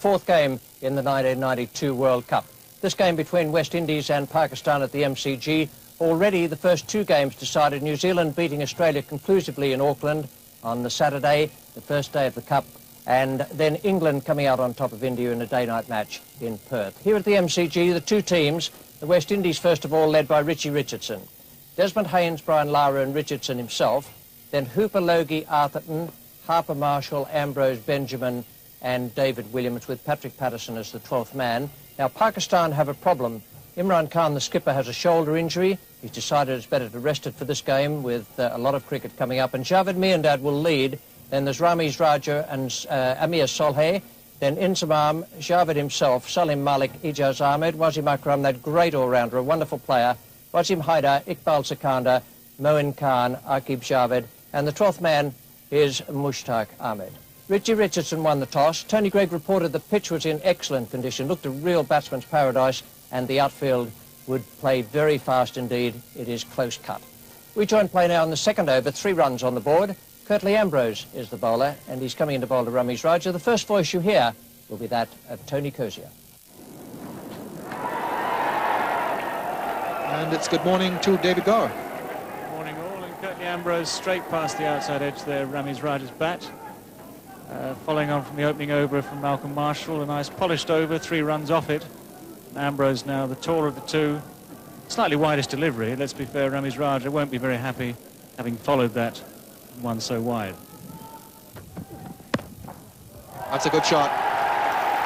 fourth game in the 1992 World Cup. This game between West Indies and Pakistan at the MCG, already the first two games decided, New Zealand beating Australia conclusively in Auckland on the Saturday, the first day of the Cup, and then England coming out on top of India in a day-night match in Perth. Here at the MCG, the two teams, the West Indies first of all led by Richie Richardson, Desmond Haynes, Brian Lara and Richardson himself, then Hooper, Logie, Arthurton, Harper, Marshall, Ambrose, Benjamin and David Williams, with Patrick Patterson as the 12th man. Now Pakistan have a problem. Imran Khan, the skipper, has a shoulder injury. He's decided it's better to rest it for this game with a lot of cricket coming up. And Javed Miandad will lead. Then there's Rameez Raja and Amir Solhe. Then Inzamam, Javed himself, Salim Malik, Ijaz Ahmed, Wasim Akram, that great all-rounder, a wonderful player, Wasim Haider, Iqbal Sikander, Imran Khan, Aqib Javed, and the 12th man is Mushtaq Ahmed. Richie Richardson won the toss. Tony Greig reported the pitch was in excellent condition, looked a real batsman's paradise, and the outfield would play very fast indeed. It is close cut. We join play now in the second over, 3 runs on the board. Curtly Ambrose is the bowler, and he's coming in to bowl to Rameez Raja. The first voice you hear will be that of Tony Cozier. And it's good morning to David Gower. Good morning all, and Curtly Ambrose straight past the outside edge there, Rameez Raja's bat. Following on from the opening over from Malcolm Marshall, a nice polished over, 3 runs off it. Ambrose now the taller of the two. Slightly widest delivery, let's be fair, Rameez Raja won't be very happy having followed that one so wide. That's a good shot.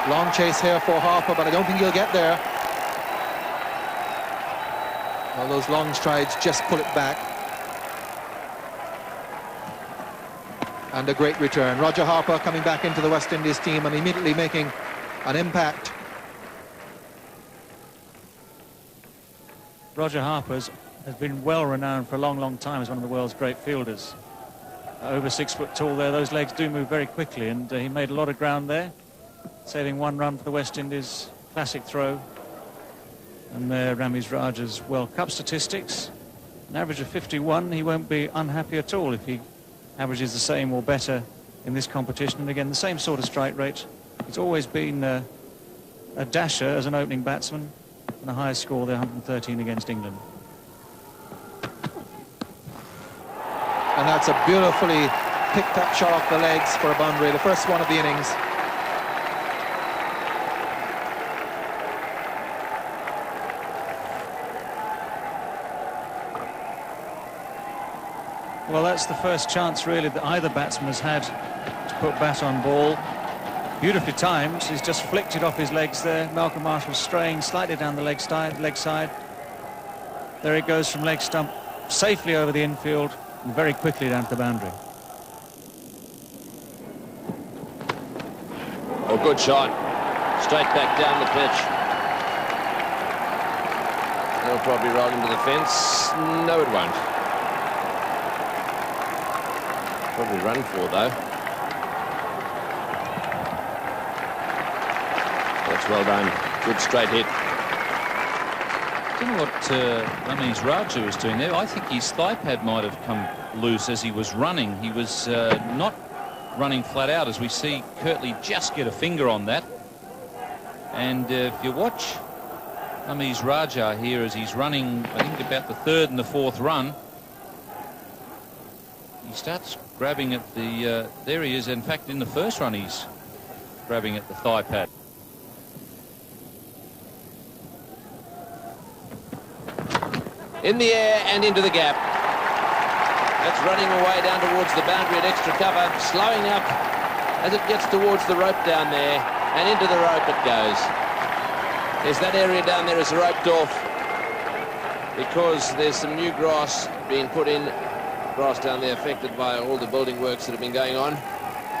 Long chase here for Harper, but I don't think he'll get there. All those long strides just pull it back. And a great return. Roger Harper coming back into the West Indies team and immediately making an impact. Roger Harper has been well renowned for a long time as one of the world's great fielders. Over 6 foot tall there, those legs do move very quickly, and he made a lot of ground there, saving 1 run for the West Indies. Classic throw. And there Rameez Raja's World Cup statistics, an average of 51. He won't be unhappy at all if he averages the same or better in this competition. And again, the same sort of strike rate. He's always been a dasher as an opening batsman, and the highest score there, 113 against England. And that's a beautifully picked up shot off the legs for a boundary, the first one of the innings. Well, that's the first chance really that either batsman has had to put bat on ball. Beautifully timed. He's just flicked it off his legs there. Malcolm Marshall straying slightly down the leg side. There it goes from leg stump, safely over the infield and very quickly down to the boundary. Oh, good shot. Straight back down the pitch. It'll probably roll into the fence. No, it won't. Probably run for, though. That's well done. Good straight hit. I don't know what Rameez Raja was doing there. I think his thigh pad might have come loose as he was running. He was not running flat out, as we see Curtly just get a finger on that. And if you watch Rameez Raja here as he's running, I think about the 3rd and the 4th run, he starts grabbing at the, there he is. In fact, in the first run, he's grabbing at the thigh pad. In the air and into the gap. That's running away down towards the boundary at extra cover, slowing up as it gets towards the rope down there, and into the rope it goes. There's that area down there is roped off because there's some new grass being put in. Grass down there affected by all the building works that have been going on.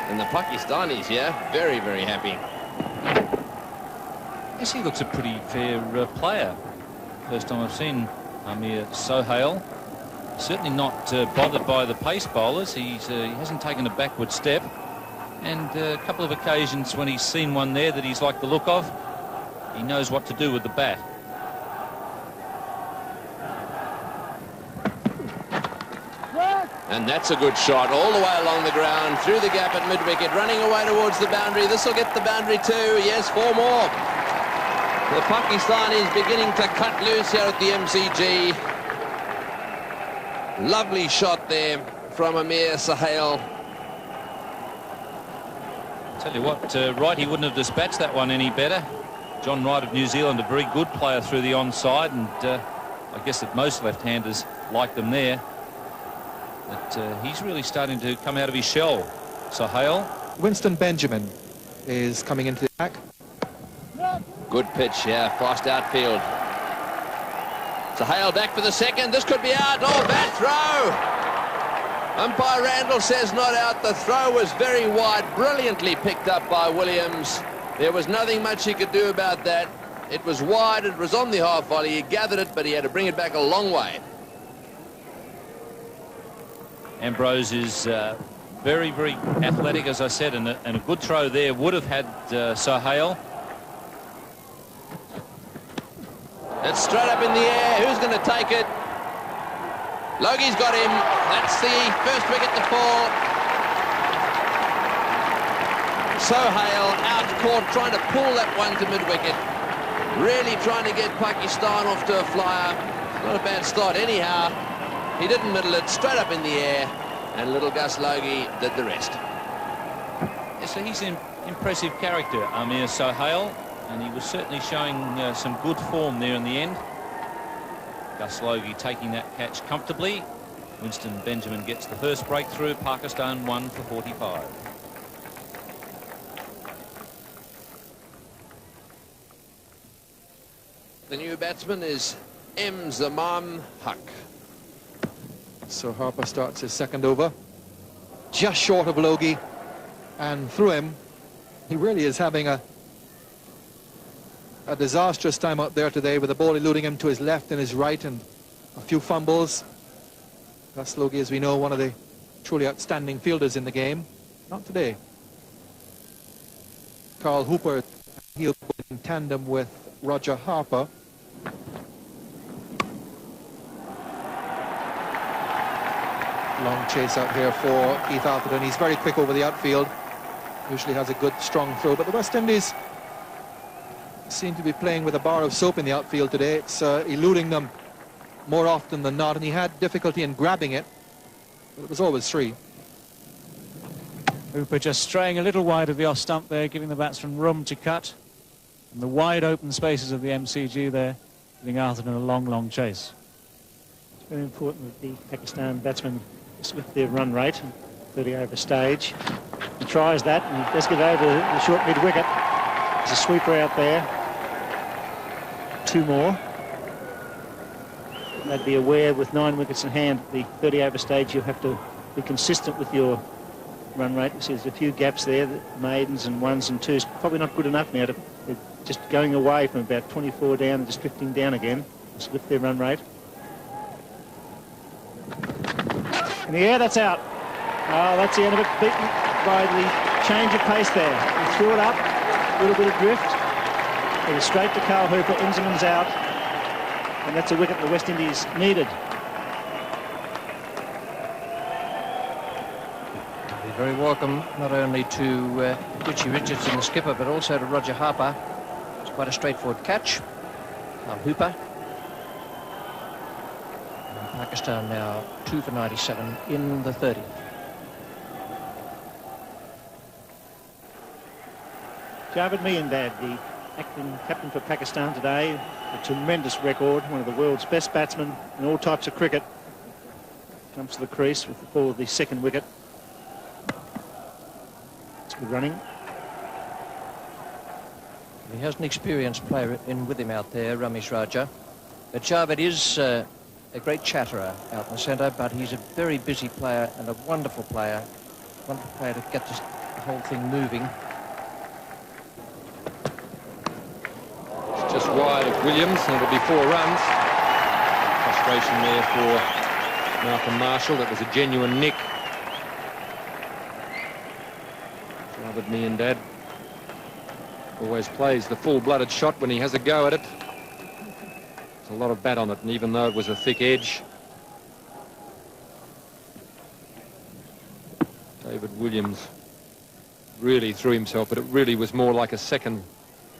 And the Pakistanis here, very happy. Yes, he looks a pretty fair player. First time I've seen Amir Sohail. Certainly not bothered by the pace bowlers. He hasn't taken a backward step. And a couple of occasions when he's seen one there that he's liked the look of, he knows what to do with the bat. And that's a good shot all the way along the ground, through the gap at mid-wicket, running away towards the boundary. This will get the boundary too. Yes, 4 more. The Pakistan is beginning to cut loose here at the MCG. Lovely shot there from Rameez Raja. Tell you what, Wright, he wouldn't have dispatched that one any better. John Wright of New Zealand, a very good player through the onside, and I guess that most left-handers like them there. But he's really starting to come out of his shell. Sahale. Winston Benjamin is coming into the attack. Good pitch, yeah, fast outfield. Sahale back for the second. This could be out. Oh, bad throw. Umpire Randall says not out. The throw was very wide, brilliantly picked up by Williams. There was nothing much he could do about that. It was wide, it was on the half volley. He gathered it, but he had to bring it back a long way. Ambrose is very, very athletic, as I said, and a good throw there would have had Sahale. It's straight up in the air. Who's going to take it? Logie's got him. That's the first wicket to fall. Sahale out caught, trying to pull that one to mid-wicket. Really trying to get Pakistan off to a flyer. Not a bad start anyhow. He didn't middle it, straight up in the air, and little Gus Logie did the rest. Yeah, so he's an impressive character, Amir Sahale, and he was certainly showing some good form there in the end. Gus Logie taking that catch comfortably. Winston Benjamin gets the first breakthrough. Pakistan 1 for 45. The new batsman is M. Zaman Haq. So Harper starts his second over. Just short of Logie. And through him, he really is having a disastrous time out there today, with the ball eluding him to his left and his right, and a few fumbles. Gus Logie, as we know, one of the truly outstanding fielders in the game. Not today. Carl Hooper, he'll put in tandem with Roger Harper. Long chase out here for Keith Atherton. He's very quick over the outfield. Usually has a good, strong throw. But the West Indies seem to be playing with a bar of soap in the outfield today. It's eluding them more often than not, and he had difficulty in grabbing it, but it was always 3. Hooper just straying a little wide of the off stump there, giving the batsman room to cut. And the wide open spaces of the MCG there, giving Atherton a long, long chase. It's very important that the Pakistan batsmen with their run rate, 30 over stage. He tries that, and he does get over the short mid-wicket. There's a sweeper out there. 2 more. They'd be aware, with 9 wickets in hand, the 30 over stage, you have to be consistent with your run rate. You see there's a few gaps there, the maidens and 1s and 2s. Probably not good enough now to just going away from about 24 down and just drifting down again. Just lift their run rate. In the air, that's out. Oh, that's the end of it, beaten by the change of pace there. He threw it up, a little bit of drift. It was straight to Carl Hooper. Inzman's out. And that's a wicket the West Indies needed. Be very welcome not only to Richie Richardson, the skipper, but also to Roger Harper. It's quite a straightforward catch. Carl Hooper. And Pakistan now 2 for 97 in the 30. Javed Miandad, the acting captain for Pakistan today, a tremendous record, one of the world's best batsmen in all types of cricket. Comes to the crease with the ball of the second wicket. It's good running. He has an experienced player in with him out there, Rameez Raja. Javed is a great chatterer out in the centre, but he's a very busy player and a wonderful player. Wonderful player to get this whole thing moving. Just wide of Williams, and it'll be 4 runs. Frustration there for Malcolm Marshall. That was a genuine nick. Javed Miandad always plays the full-blooded shot when he has a go at it. There's a lot of bat on it, and even though it was a thick edge, Williams really threw himself, but it really was more like a second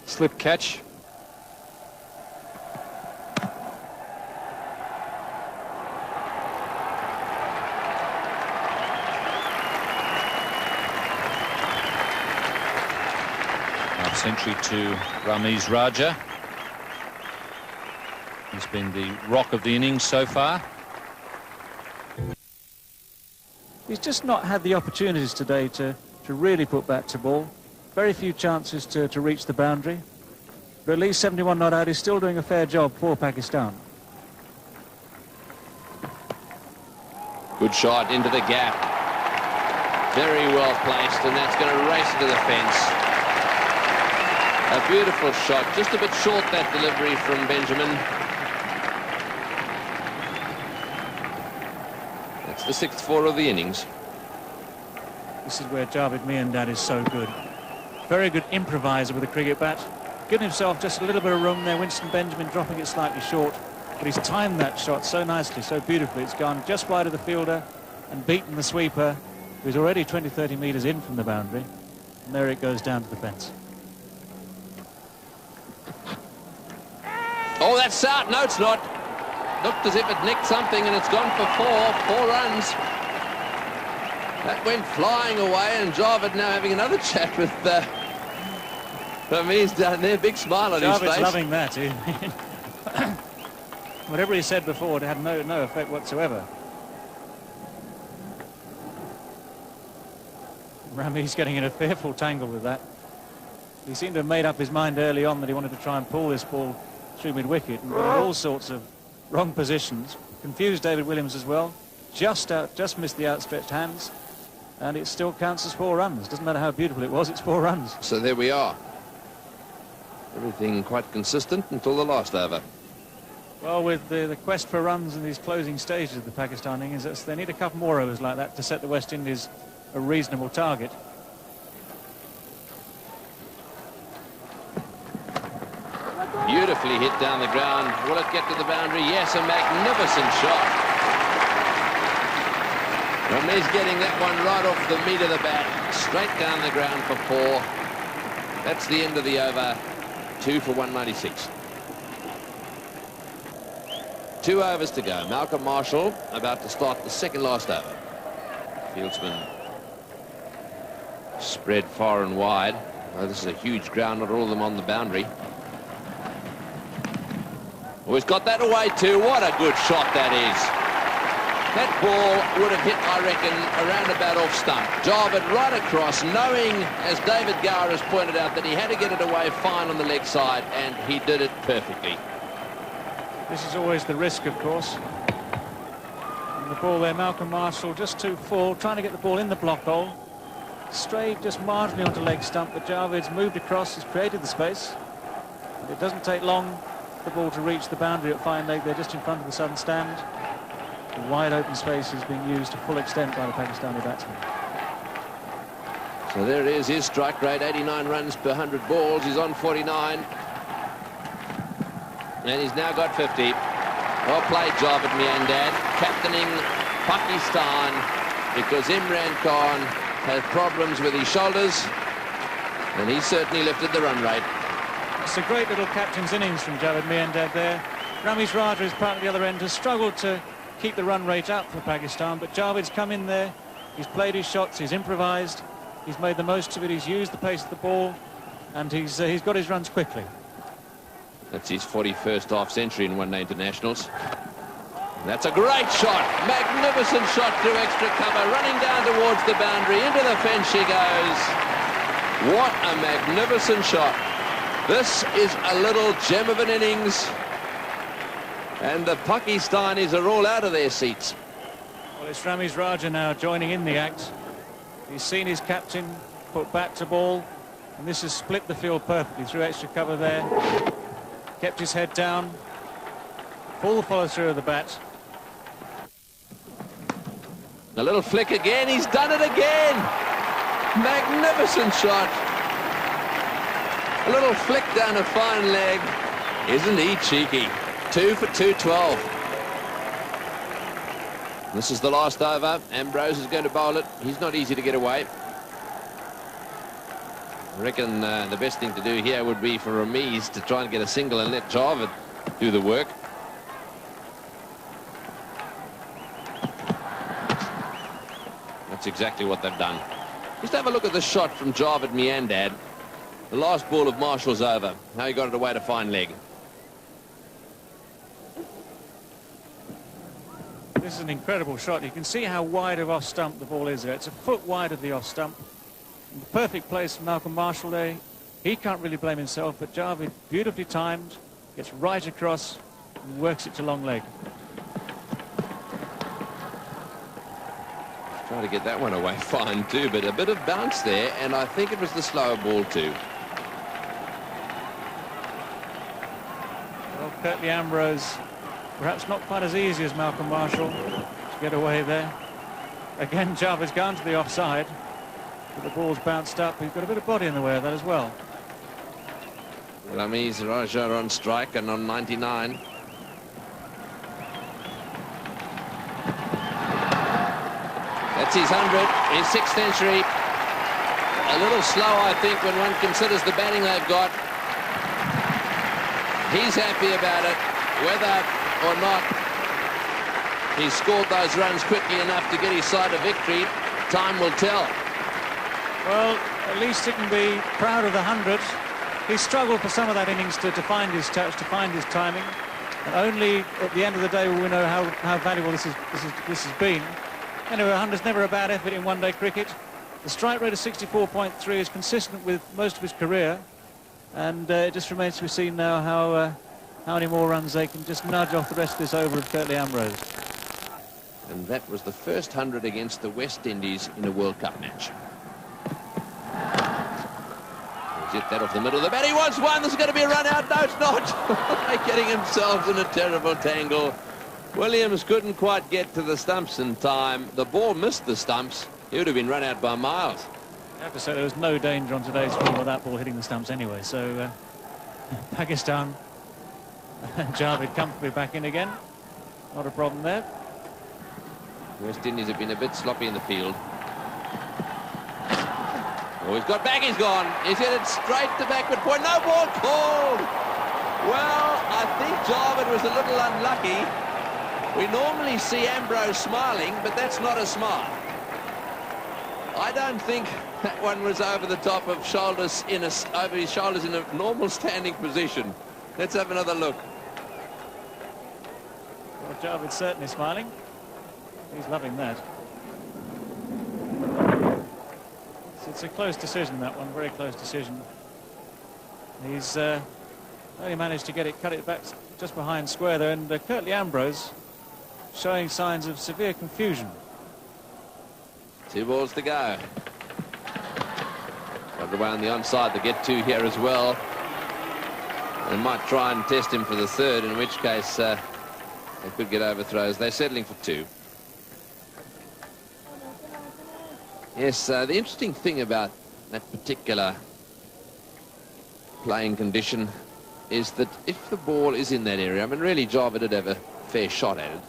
slip catch. Half century to Rameez Raja. He's been the rock of the innings so far. He's just not had the opportunities today to really put bat to ball. Very few chances to reach the boundary. But at least 71 not out. He's still doing a fair job for Pakistan. Good shot into the gap. Very well placed, and that's going to race to the fence. A beautiful shot. Just a bit short, that delivery from Benjamin. That's the 6th 4 of the innings. This is where Javed Miandad is so good. Very good improviser with a cricket bat. Giving himself just a little bit of room there. Winston Benjamin dropping it slightly short. But he's timed that shot so nicely, so beautifully. It's gone just wide of the fielder and beaten the sweeper, who's already 20-30 metres in from the boundary. And there it goes down to the fence. Oh, that's out. No, it's not. Looked as if it nicked something, and it's gone for 4 runs. That went flying away, and Javed now having another chat with Rameez down there. Big smile on his face. Javed's loving that. Whatever he said before, it had no effect whatsoever. Rameez getting in a fearful tangle with that. He seemed to have made up his mind early on that he wanted to try and pull this ball through mid-wicket, and got in all sorts of wrong positions. Confused David Williams as well. Just missed the outstretched hands, and it still counts as 4 runs. Doesn't matter how beautiful it was, it's 4 runs. So there we are. Everything quite consistent until the last over. Well, with the quest for runs in these closing stages of the Pakistan innings, they need a couple more overs like that to set the West Indies a reasonable target. Beautifully hit down the ground. Will it get to the boundary? Yes, a magnificent shot. Rameez getting that one right off the meat of the bat, straight down the ground for 4. That's the end of the over. 2 for 196. 2 overs to go. Malcolm Marshall about to start the second last over. Fieldsman spread far and wide. Oh, this is a huge ground, not all of them on the boundary. Oh, he's got that away too. What a good shot that is. That ball would have hit, I reckon, around about off stump. Javed right across, knowing, as David Gower has pointed out, that he had to get it away fine on the leg side, and he did it perfectly. This is always the risk, of course. And the ball there, Malcolm Marshall just too full, trying to get the ball in the block hole. Strayed just marginally onto leg stump, but Javed's moved across, has created the space. And it doesn't take long for the ball to reach the boundary at fine leg there, just in front of the southern stand. The wide open space is being used to full extent by the Pakistani batsman. So there it is, his strike rate, 89 runs per 100 balls. He's on 49. And he's now got 50. Well played, Javed Miandad, captaining Pakistan, because Imran Khan has problems with his shoulders, and he certainly lifted the run rate. It's a great little captain's innings from Javed Miandad there. Rameez Raja is part of the other end, has struggled to keep the run rate up for Pakistan, but Javed's come in there, he's played his shots, he's improvised, he's made the most of it, he's used the pace of the ball, and he's got his runs quickly. That's his 41st half-century in one-day internationals. That's a great shot, magnificent shot through extra cover, running down towards the boundary, into the fence she goes. What a magnificent shot. This is a little gem of an innings, and the Pakistanis are all out of their seats. Well, it's Rameez Raja now joining in the act. He's seen his captain put bat to ball, and this has split the field perfectly through extra cover there. Kept his head down, full follow-through of the bat. A little flick again, he's done it again! Magnificent shot. A little flick down a fine leg. Isn't he cheeky? 2 for 212. This is the last over. Ambrose is going to bowl it. He's not easy to get away. I reckon the best thing to do here would be for Rameez to try and get a single and let Javed do the work. That's exactly what they've done. Just have a look at the shot from Javed Miandad. The last ball of Marshall's over. How he got it away to fine leg. This is an incredible shot. You can see how wide of off stump the ball is there. It's a foot wide of the off stump. The perfect place for Malcolm Marshall there. He can't really blame himself, but Javed, beautifully timed, gets right across and works it to long leg. Trying to get that one away fine too, but a bit of bounce there, and I think it was the slower ball too. Well, Curtly Ambrose, perhaps not quite as easy as Malcolm Marshall to get away there. Again, Javed's gone to the offside, but the ball's bounced up. He's got a bit of body in the way of that as well. Rameez Raja on strike and on 99. That's his 100, his 6th century. A little slow, I think, when one considers the batting they've got. He's happy about it, whether or not he scored those runs quickly enough to get his side a victory. Time will tell. Well, at least he can be proud of the 100. He struggled for some of that innings to find his touch, to find his timing. And only at the end of the day will we know how valuable this has been. Anyway, 100's never a bad effort in one-day cricket. The strike rate of 64.3 is consistent with most of his career. And it just remains to be seen now how many more runs they can just nudge off the rest of this over of Curtly Ambrose. And that was the first 100 against the West Indies in a World Cup match. He's hit that off the middle of the bat. He wants one. There's going to be a run out. No, it's not. They're getting themselves in a terrible tangle. Williams couldn't quite get to the stumps in time. The ball missed the stumps. He would have been run out by miles. I have to say there was no danger on today's field of that ball hitting the stumps anyway. So Pakistan, Javed comfortably back in again. Not a problem there. West Indies have been a bit sloppy in the field. Oh, he's got back, he's gone. He's hit it straight to backward point. No ball called. Well, I think Javed was a little unlucky. We normally see Ambrose smiling, but that's not a smile. I don't think that one was over the top of shoulders over his shoulders in a normal standing position. Let's have another look. Well, Javed's certainly smiling. He's loving that. It's a close decision, that one, very close decision. He's only managed to cut it back just behind square there, and Curtly Ambrose showing signs of severe confusion. 2 balls to go. Got away on the onside to get 2 here as well. They might try and test him for the 3rd, in which case they could get overthrows. They're settling for 2. Yes, the interesting thing about that particular playing condition is that if the ball is in that area, I mean, really, Javed did have a fair shot at it.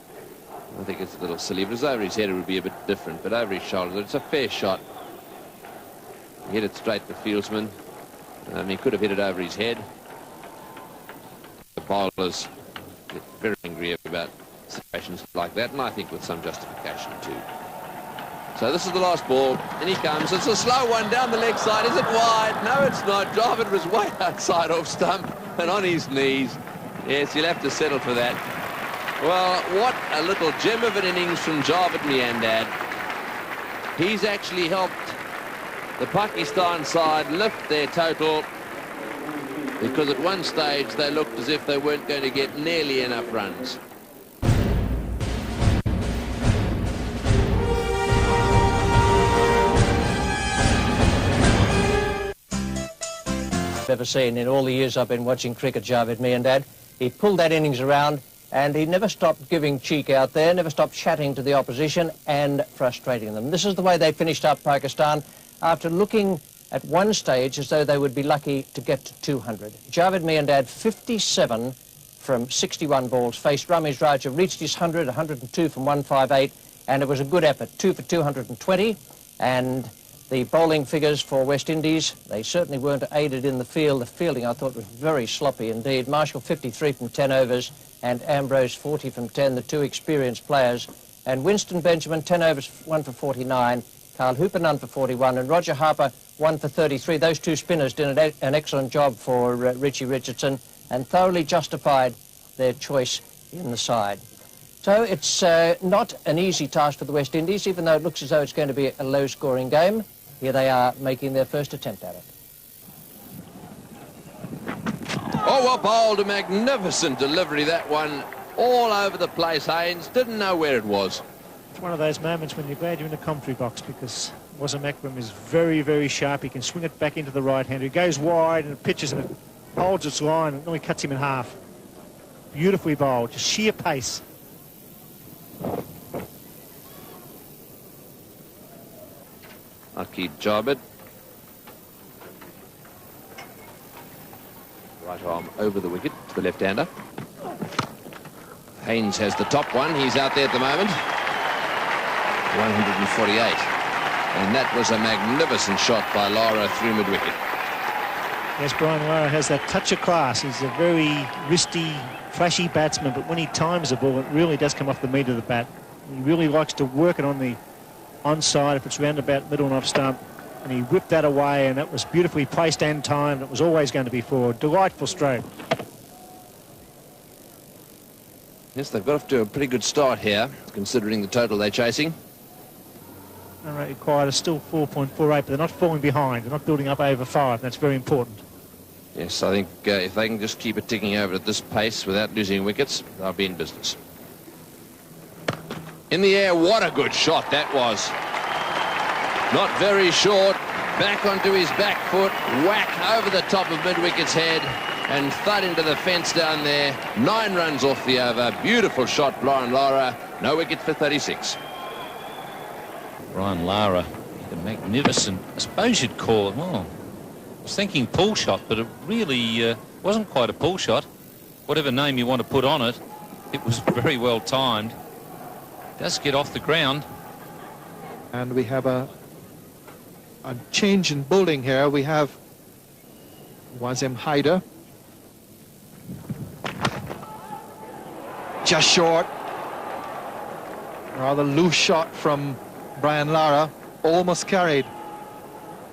I think it's a little silly. If it was over his head, it would be a bit different, but over his shoulder, it's a fair shot. He hit it straight to the fieldsman. He could have hit it over his head. The bowlers get very angry about situations like that, and I think with some justification too. So this is the last ball, and he comes. It's a slow one down the leg side. Is it wide? No, it's not. Javed was way outside off stump and on his knees. Yes, he'll have to settle for that. Well, what a little gem of an innings from Javed Miandad. He's actually helped the Pakistan side lift their total, because at one stage they looked as if they weren't going to get nearly enough runs. Ever seen in all the years I've been watching cricket, Javed Miandad. He pulled that innings around, and he never stopped giving cheek out there, never stopped chatting to the opposition and frustrating them. This is the way they finished up Pakistan after looking at one stage as though they would be lucky to get to 200. Javed Miandad, 57 from 61 balls faced. Rameez Raja reached his 100, 102 from 158. and it was a good effort, 2 for 220, and the bowling figures for West Indies, they certainly weren't aided in the field. The fielding, I thought, was very sloppy indeed. Marshall 53 from 10 overs, and Ambrose 40 from 10, the two experienced players. And Winston Benjamin, 10 overs, 1 for 49. Carl Hooper, none for 41. And Roger Harper, 1 for 33. Those two spinners did an excellent job for Richie Richardson and thoroughly justified their choice in the side. So it's not an easy task for the West Indies, even though it looks as though it's going to be a low-scoring game. Here they are making their first attempt at it. Oh, well bowled, a magnificent delivery, that one. All over the place, Haynes. Didn't know where it was. It's one of those moments when you're glad you're in the commentary box, because Wasim Akram is very, very sharp. He can swing it back into the right hand. He goes wide and it pitches and it holds its line and then he cuts him in half. Beautifully bowled, just sheer pace. Lucky Javed. Right arm over the wicket to the left-hander. Haynes has the top one. He's out there at the moment. 148. And that was a magnificent shot by Lara through mid-wicket. Yes, Brian Lara has that touch of class. He's a very wristy, flashy batsman, but when he times the ball, it really does come off the meat of the bat. He really likes to work it on the onside if it's round about middle and off stump. And he whipped that away, and that was beautifully placed and timed. It was always going to be forward. Delightful stroke. Yes, they've got off to a pretty good start here, considering the total they're chasing. Run rate required is still 4.48, but they're not falling behind. They're not building up over 5, and that's very important. Yes, I think if they can just keep it ticking over at this pace without losing wickets, they'll be in business. In the air, what a good shot that was. Not very short, back onto his back foot, whack over the top of mid-wicket's head, and thud into the fence down there. 9 runs off the over. Beautiful shot, Brian Lara. No wicket for 36. Brian Lara, the magnificent, I suppose you'd call it, well, I was thinking pull shot, but it really wasn't quite a pull shot. Whatever name you want to put on it, it was very well timed. Does get off the ground. And we have a change in bowling here. We have Wasim Haider. Just short. Rather loose shot from Brian Lara. Almost carried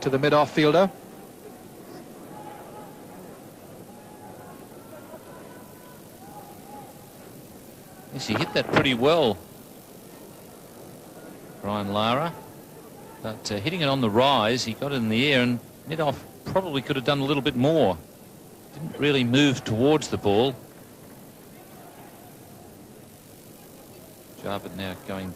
to the mid-off fielder. Yes, he hit that pretty well, Brian Lara. But hitting it on the rise, he got it in the air, and mid-off probably could have done a little bit more. Didn't really move towards the ball. Javed now going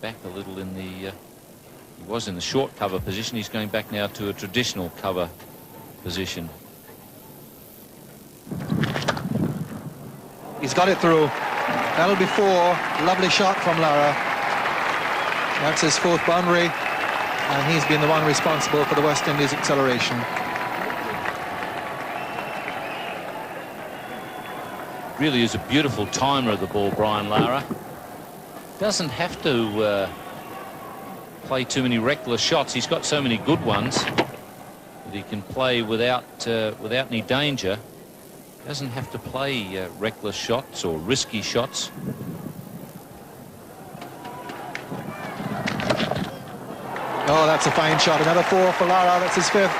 back a little in the... he was in the short cover position. He's going back now to a traditional cover position. He's got it through. That'll be 4. Lovely shot from Lara. That's his 4th boundary, and he's been the one responsible for the West Indies acceleration. Really is a beautiful timer of the ball, Brian Lara. Doesn't have to play too many reckless shots. He's got so many good ones that he can play without any danger. Doesn't have to play reckless shots or risky shots. Oh, that's a fine shot. Another 4 for Lara. That's his 5th.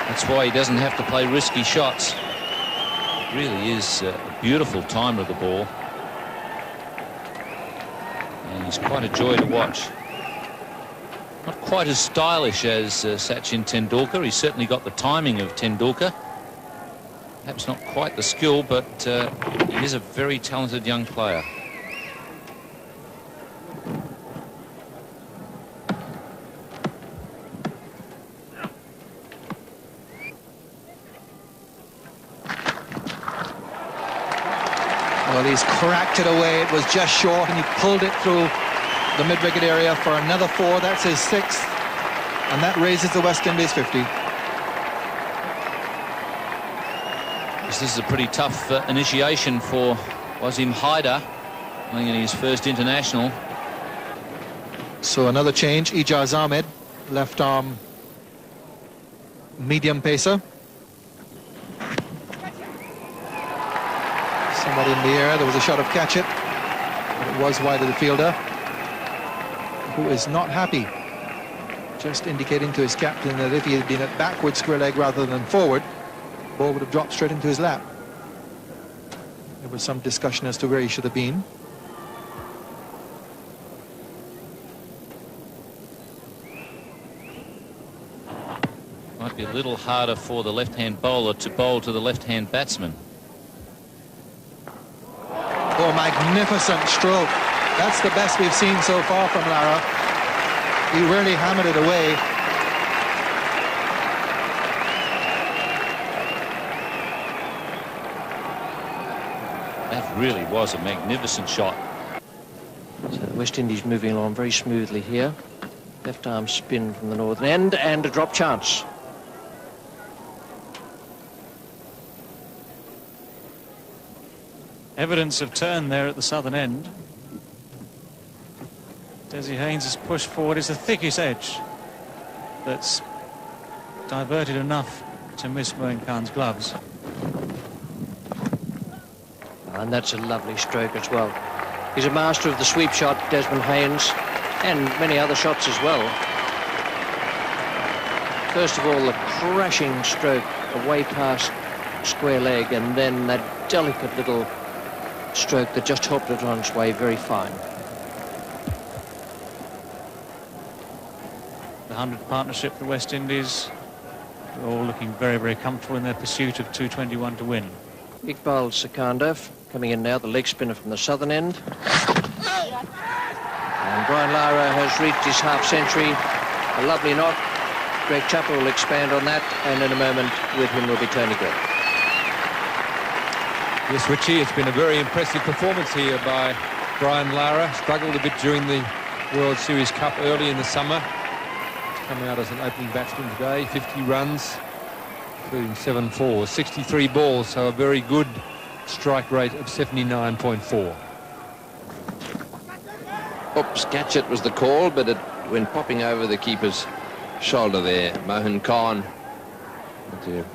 That's why he doesn't have to play risky shots. It really is a beautiful timer of the ball. And he's quite a joy to watch. Not quite as stylish as Sachin Tendulkar. He's certainly got the timing of Tendulkar. Perhaps not quite the skill, but he is a very talented young player. Well, he's cracked it away. It was just short, and he pulled it through the mid-wicket area for another 4. That's his 6th, and that raises the West Indies 50. This is a pretty tough initiation for Wasim Haider, playing in his first international. So another change. Ijaz Ahmed, left arm medium pacer. Somebody in the air. There was a shot of catch it. It was wide of the fielder, who is not happy. Just indicating to his captain that if he had been at backward square leg rather than forward, the ball would have dropped straight into his lap. There was some discussion as to where he should have been. Might be a little harder for the left-hand bowler to bowl to the left-hand batsman. Oh, magnificent stroke. That's the best we've seen so far from Lara. He really hammered it away. That really was a magnificent shot. So the West Indies moving along very smoothly here. Left arm spin from the northern end and a drop chance. Evidence of turn there at the southern end. Desmond Haynes' push forward is the thickest edge that's diverted enough to miss Imran Khan's gloves. And that's a lovely stroke as well. He's a master of the sweep shot, Desmond Haynes, and many other shots as well. First of all, the crashing stroke away past square leg, and then that delicate little stroke that just helped it on its way very fine. The 100 partnership, the West Indies, are all looking very, very comfortable in their pursuit of 221 to win. Iqbal Sikander coming in now, the leg spinner from the southern end. And Brian Lara has reached his half-century. A lovely knock. Greg Chappell will expand on that, and in a moment with him will be Tony Greg. Yes, Richie, it's been a very impressive performance here by Brian Lara. Struggled a bit during the World Series Cup early in the summer. Come out as an opening batsman today, 50 runs, including 7 fours, 63 balls, so a very good strike rate of 79.4. Oops, catch it was the call, but it went popping over the keeper's shoulder there. Imran Khan had to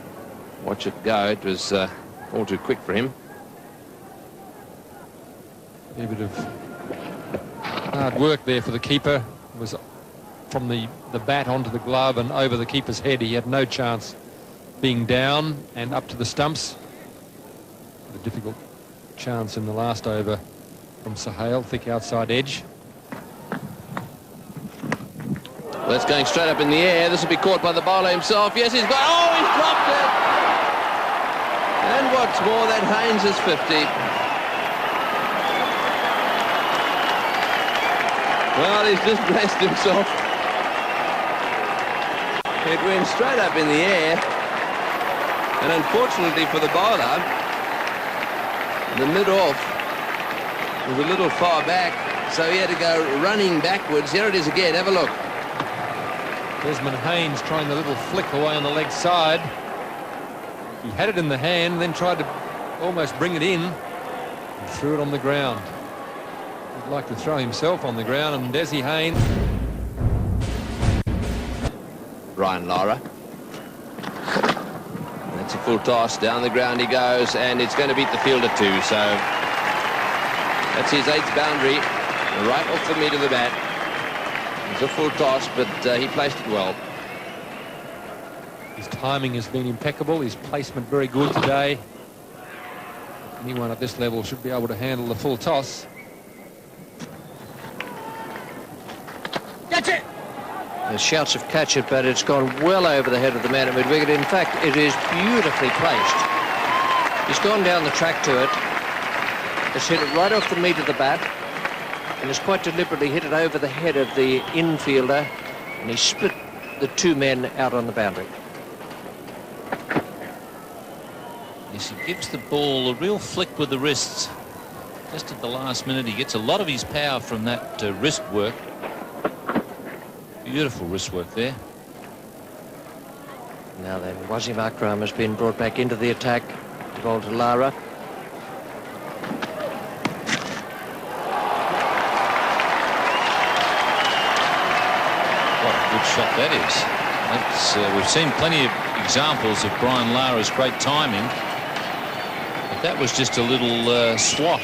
watch it go. It was all too quick for him. A bit of hard work there for the keeper. It was from the bat onto the glove and over the keeper's head. He had no chance being down and up to the stumps. A difficult chance in the last over from Sahel, thick outside edge. Well, it's going straight up in the air. This will be caught by the bowler himself. Yes, he's got... Oh, he's dropped it! And what's more, that Haynes is 50. Well, he's just blessed himself. It went straight up in the air. And unfortunately for the bowler, the mid-off was a little far back, so he had to go running backwards. Here it is again. Have a look. Desmond Haynes trying the little flick away on the leg side. He had it in the hand, then tried to almost bring it in and threw it on the ground. He'd like to throw himself on the ground, and Desi Haynes. Brian Lara. That's a full toss. Down the ground he goes, and it's going to beat the fielder too. So that's his 8th boundary, right off the meat of the bat. It's a full toss, but he placed it well. His timing has been impeccable. His placement very good today. Anyone at this level should be able to handle the full toss. Catch it! There's shouts of catch it, but it's gone well over the head of the man at mid-wicket. In fact, it is beautifully placed. He's gone down the track to it. It's hit it right off the meat of the bat, and has quite deliberately hit it over the head of the infielder, and he split the two men out on the boundary. Yes, he gives the ball a real flick with the wrists. Just at the last minute, he gets a lot of his power from that wrist work. Beautiful wrist work there. Now then, Wasim Akram has been brought back into the attack. The ball to Lara. What a good shot that is. We've seen plenty of examples of Brian Lara's great timing. But that was just a little swat.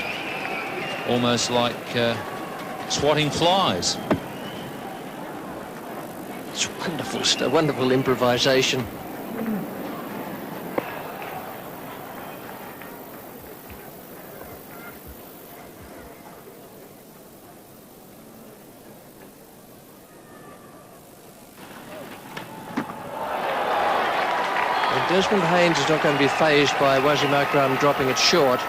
Almost like swatting flies. It's wonderful, wonderful improvisation. Desmond Haynes is not going to be fazed by Wasim Akram dropping it short.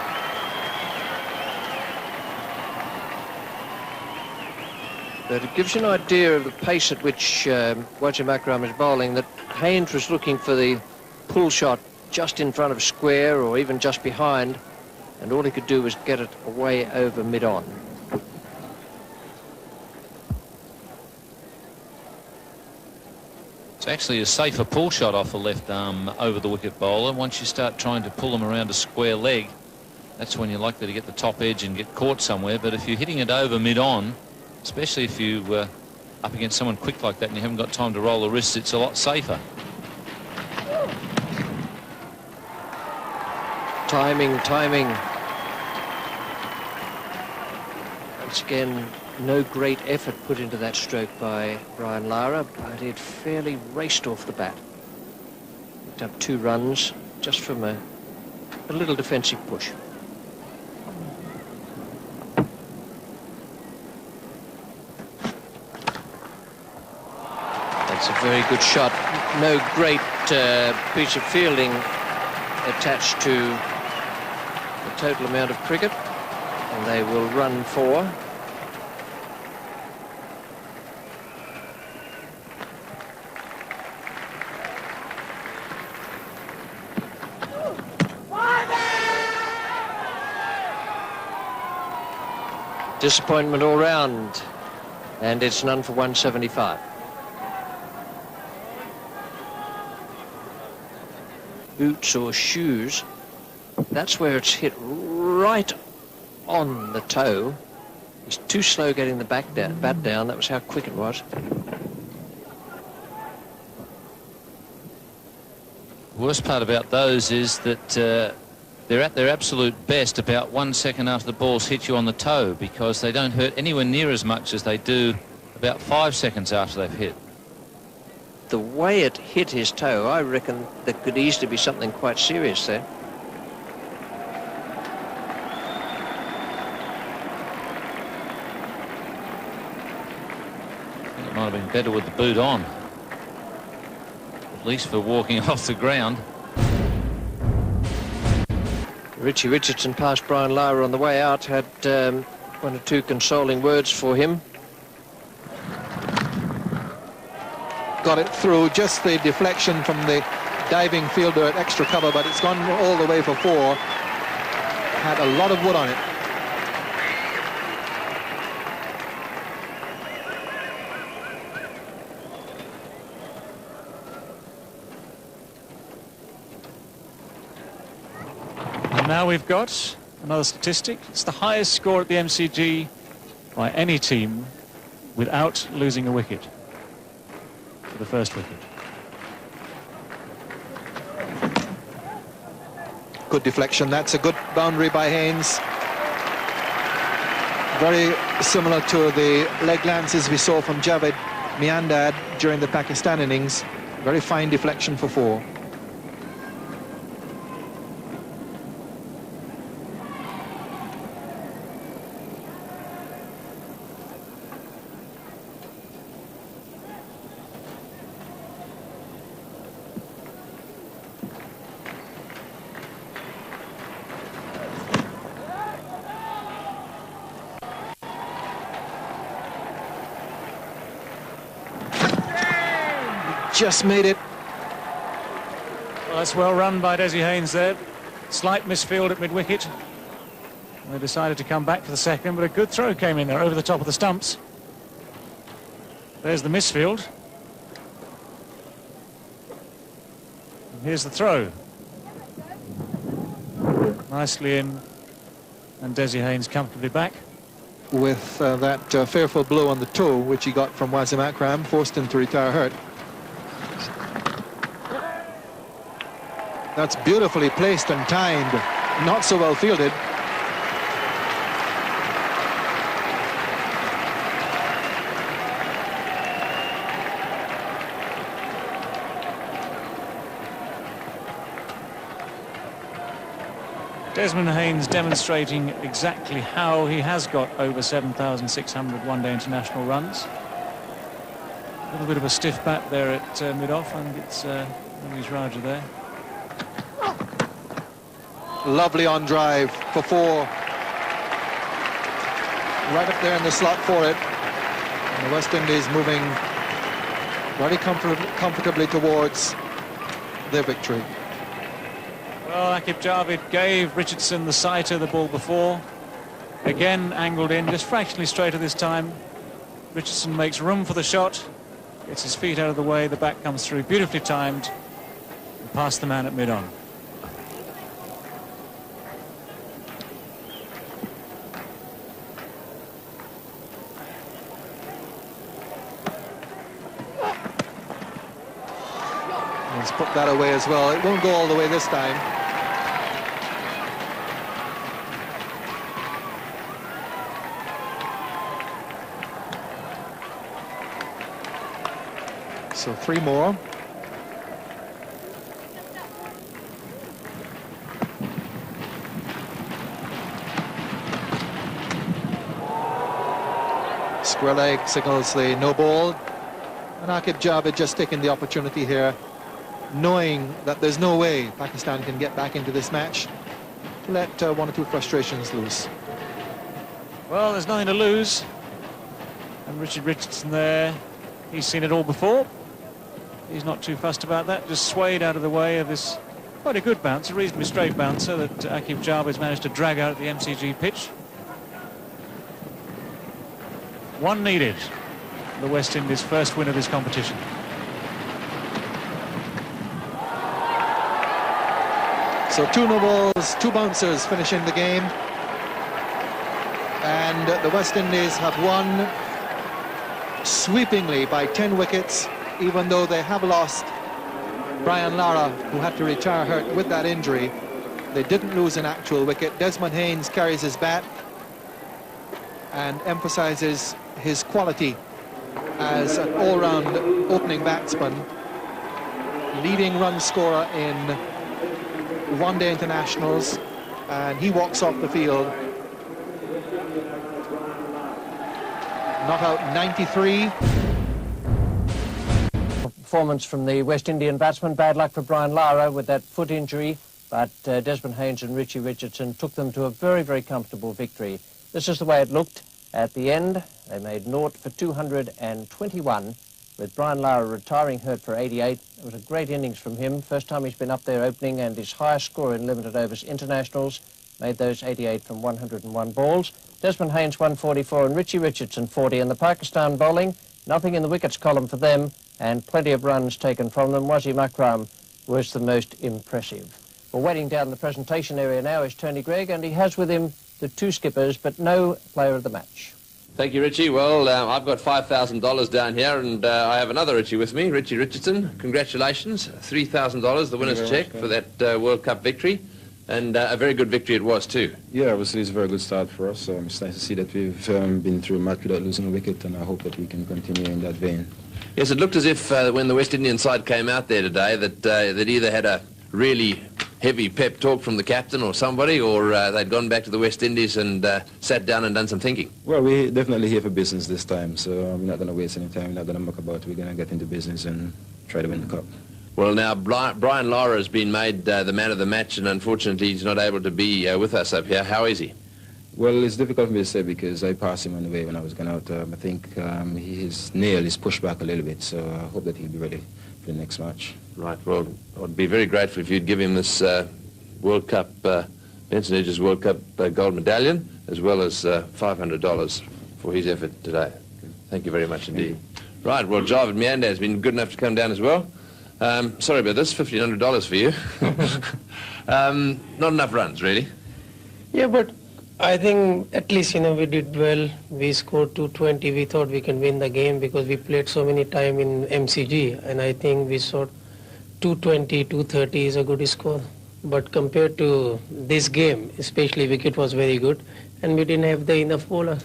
But it gives you an idea of the pace at which Wasim Akram is bowling, that Haynes was looking for the pull shot just in front of square or even just behind, and all he could do was get it away over mid-on. It's actually a safer pull shot off the left arm over the wicket bowler. Once you start trying to pull them around a square leg, that's when you're likely to get the top edge and get caught somewhere. But if you're hitting it over mid-on, especially if you're up against someone quick like that and you haven't got time to roll the wrists, it's a lot safer. Timing. Once again, no great effort put into that stroke by Brian Lara, but it fairly raced off the bat. Picked up 2 runs just from a little defensive push. That's a very good shot. No great piece of fielding attached to the total amount of cricket, and they will run 4. Disappointment all round, and it's none for 175. Boots or shoes, that's where it's hit right on the toe. He's too slow getting the bat down. That was how quick it was. Worst part about those is that they're at their absolute best about 1 second after the ball's hit you on the toe, because they don't hurt anywhere near as much as they do about 5 seconds after they've hit. The way it hit his toe, I reckon there could easily be something quite serious there. I think it might have been better with the boot on, at least for walking off the ground. Richie Richardson passed Brian Lara on the way out, had 1 or 2 consoling words for him. Got it through, just the deflection from the diving fielder at extra cover, but it's gone all the way for 4. Had a lot of wood on it. And now we've got another statistic. It's the highest score at the MCG by any team without losing a wicket for the first wicket. Good deflection. That's a good boundary by Haynes. Very similar to the leg lances we saw from Javed Miandad during the Pakistan innings. Very fine deflection for 4. Just made it. Well, that's well run by Desmond Haynes there. Slight misfield at mid-wicket. They decided to come back for the second, but a good throw came in there over the top of the stumps. There's the misfield. And here's the throw. nicely in, and Desmond Haynes comfortably back. With that fearful blow on the toe, which he got from Wasim Akram, forced him to retire hurt. That's beautifully placed and timed, not so well fielded. Desmond Haynes demonstrating exactly how he has got over 7,600 one-day international runs. A little bit of a stiff bat there at mid-off, and it's Rameez Raja there. Lovely on drive for 4. Right up there in the slot for it. And the West Indies moving very comfortably towards their victory. Well, Aqib Javed gave Richardson the sight of the ball before. Again angled in, just fractionally straighter this time. Richardson makes room for the shot, gets his feet out of the way, the back comes through, beautifully timed, and past the man at mid-on. Let's put that away as well. It won't go all the way this time. So 3 more. Square leg signals the no ball. And Aqib Javed just taking the opportunity here, knowing that there's no way Pakistan can get back into this match, to let 1 or 2 frustrations loose. Well, there's nothing to lose. And Richardson there, he's seen it all before. He's not too fussed about that, just swayed out of the way of this quite a good bounce, a reasonably straight bouncer that Aqib Javed's managed to drag out at the MCG pitch. 1 needed. The West Indies' first win of this competition. So 2 no balls, 2 bouncers finishing the game. And the West Indies have won sweepingly by 10 wickets, even though they have lost Brian Lara, who had to retire hurt with that injury. They didn't lose an actual wicket. Desmond Haynes carries his bat and emphasizes his quality as an all-round opening batsman, leading run scorer in one-day internationals, and he walks off the field. Not out 93. Performance from the West Indian batsman. Bad luck for Brian Lara with that foot injury, but Desmond Haynes and Richie Richardson took them to a very, very comfortable victory. This is the way it looked at the end. They made 0 for 221, with Brian Lara retiring hurt for 88. It was a great innings from him. First time he's been up there opening, and his highest score in limited overs internationals. Made those 88 from 101 balls. Desmond Haynes 144 and Richie Richardson 40. And the Pakistan bowling, nothing in the wickets column for them, and plenty of runs taken from them. Wasim Akram was the most impressive. Well, waiting down the presentation area now is Tony Greig, and he has with him the 2 skippers, but no player of the match. Thank you, Richie. Well, I've got $5,000 down here, and I have another Richie with me, Richie Richardson. Congratulations, $3,000, the winner's cheque for that World Cup victory, and a very good victory it was too. Yeah, obviously it's a very good start for us. It's nice to see that we've been through a match without losing a wicket, and I hope that we can continue in that vein. Yes, it looked as if when the West Indian side came out there today that they'd either had a really heavy pep talk from the captain or somebody, or they'd gone back to the West Indies and sat down and done some thinking. Well, we're definitely here for business this time, so we're not going to waste any time. We're not going to muck about. We're going to get into business and try to win the cup. Well, now, Brian Lara has been made the man of the match, and unfortunately he's not able to be with us up here. How is he? Well, it's difficult for me to say because I passed him on the way when I was going out. I think his nail is pushed back a little bit, so I hope that he'll be ready for the next match. Right, well, I'd be very grateful if you'd give him this World Cup, Benson Hedges World Cup gold medallion, as well as $500 for his effort today. Thank you very much indeed. Right, well, Javed Miandad has been good enough to come down as well. Sorry about this, $1,500 for you. Not enough runs, really. Yeah, but I think at least, we did well. We scored 220. We thought we can win the game because we played so many time in MCG. And I think we saw 220, 230 is a good score. But compared to this game, especially wicket was very good. And we didn't have the enough bowler.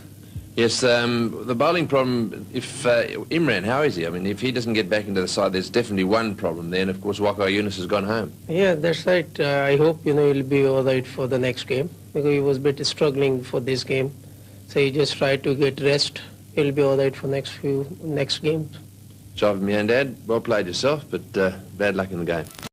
Yes, the bowling problem, if Imran, how is he? I mean, if he doesn't get back into the side, there's definitely one problem there. And, of course, Waqar Younis has gone home. Yeah, that's right. I hope, he'll be all right for the next game because he was a bit struggling for this game. So he just tried to get rest. He'll be all right for next games. Javed, Miandad, well played yourself, but bad luck in the game.